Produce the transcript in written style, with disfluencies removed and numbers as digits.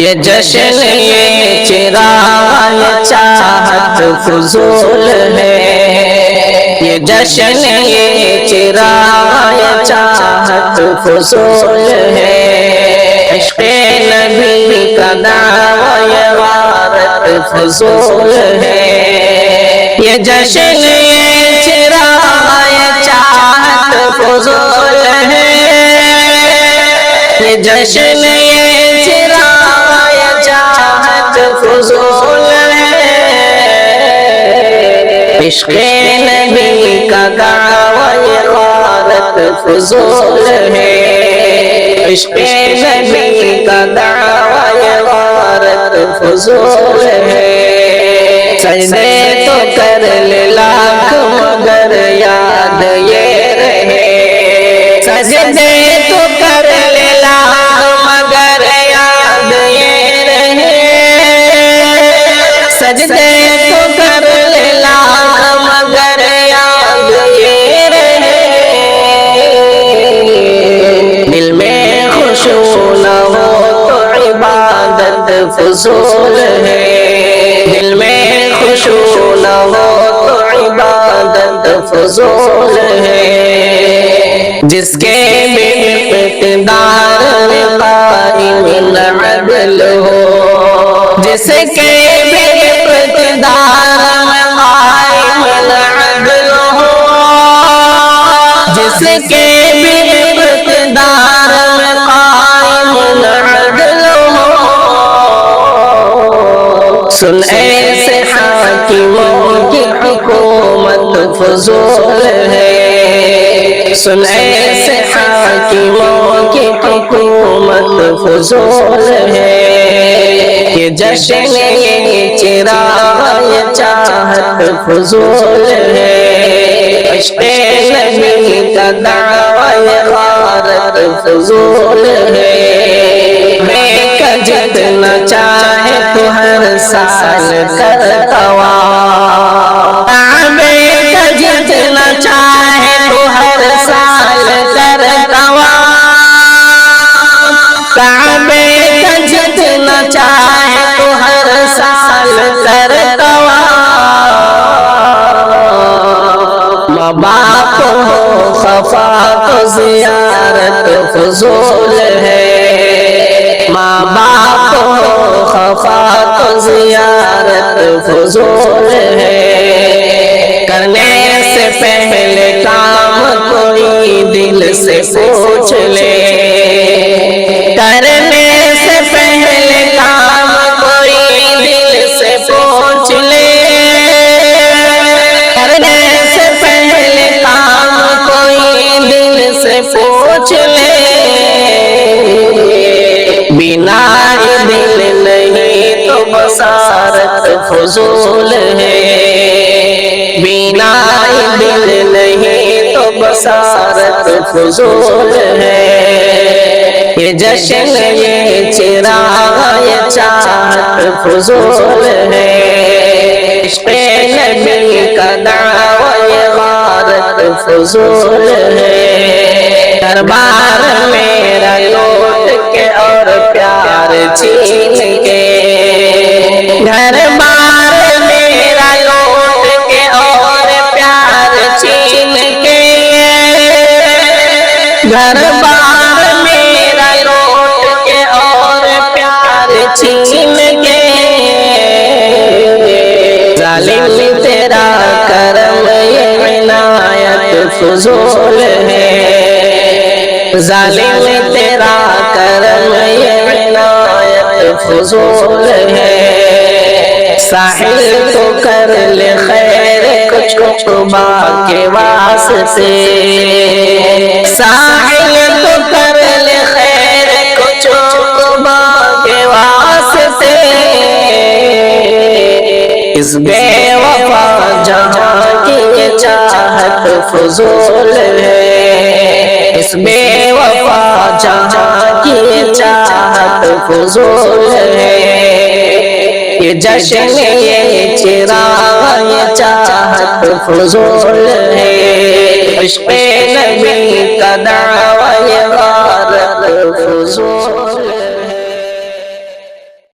یہ جشن یہ چراغ چاہت فضول ہے، یہ جشن یہ چراغ چاہت فضول ہے، عشق نبی کا دعوی غارت فضول ہے، یہ جشن یہ چراغ چاہت فضول ہے، یہ جشن یہ چراغ چاہت فضول ہے، عشق نبی کا دعوی غارت فضول ہے، عشق نبی کا دعوی غارت فضول ہے، سجدے تو کر لے لاکھ مگر یاد یہ رہے، سجدے تو کر لے لاکھ مگر یاد یہ رہے، سجدے تو کر لے لاکھ مگر یاد یہ رہے، دل میں خشوع نہ ہو تو عبادت فضول ہے، دل میں خشوع نہ ہو تو عبادت فضول ہے، جس کے بھی اقتدار قائم العدل ہو، جس کے بھی اقتدار قائم العدل ہو، جس کے بھی اقتدار قائم العدل ہو، سن ایسے حاکموں کی حکومت فضول ہے، سن ایسے حاکموں کی حکومت فضول ہے، یہ جشن یہ چراغ چاہت فضول ہے، عشق نبی کا دعوی غارت فضول ہے، میں کا جتنا چاہے تو ہر سال کر طواف، کعبے کا جتنا چاہے تو ہر سال کر طواف، کعبے کا جتنا چاہے تو ہر سال کر طواف، ماں باپ ہو خفا تو زیارت فضول ہے، ماں باپ ہو خفا تو زیارت فضول ہے، کرنے سے پہلے کام کوئی دل سے پوچھ لے، کرنے سے پہلے کام کوئی دل سے پوچھ لے، کرنے سے پہلے کام کوئی دل سے پوچھ لے، بنا دل نہیں تو بصارت فضول ہے، بنا دل نہیں تو بصارت فضول ہے، یہ جشن یہ چراغ یہ چاہت فضول ہے، عشق نبی کا دعوی غارت فضول ہے، دربار میرا لوٹ کے اور پیار چھین کے، گھر بار میرا لوٹ کے اور پیار چھین کے، گھر بار میرا لوٹ کے اور پیار چھین کے، ظالم تیرا کرم یہ عنایت فضول ہے، ظالم تیرا کرم یہ عنایت فضول ہے، ساحل تو کر لے خیر کچھ عقبا کے واسطے، ساحل تو کر لے خیر کچھ عقبا کے واسطے، اس بے وفا جہاں کی یہ چاہت فضول ہے، اس بے وفا جہاں کی یہ چاہت فضول ہے، یہ جشن یہ چراغ یہ چاہت فضول ہے، عشق نبی کا دعوی غارت فضول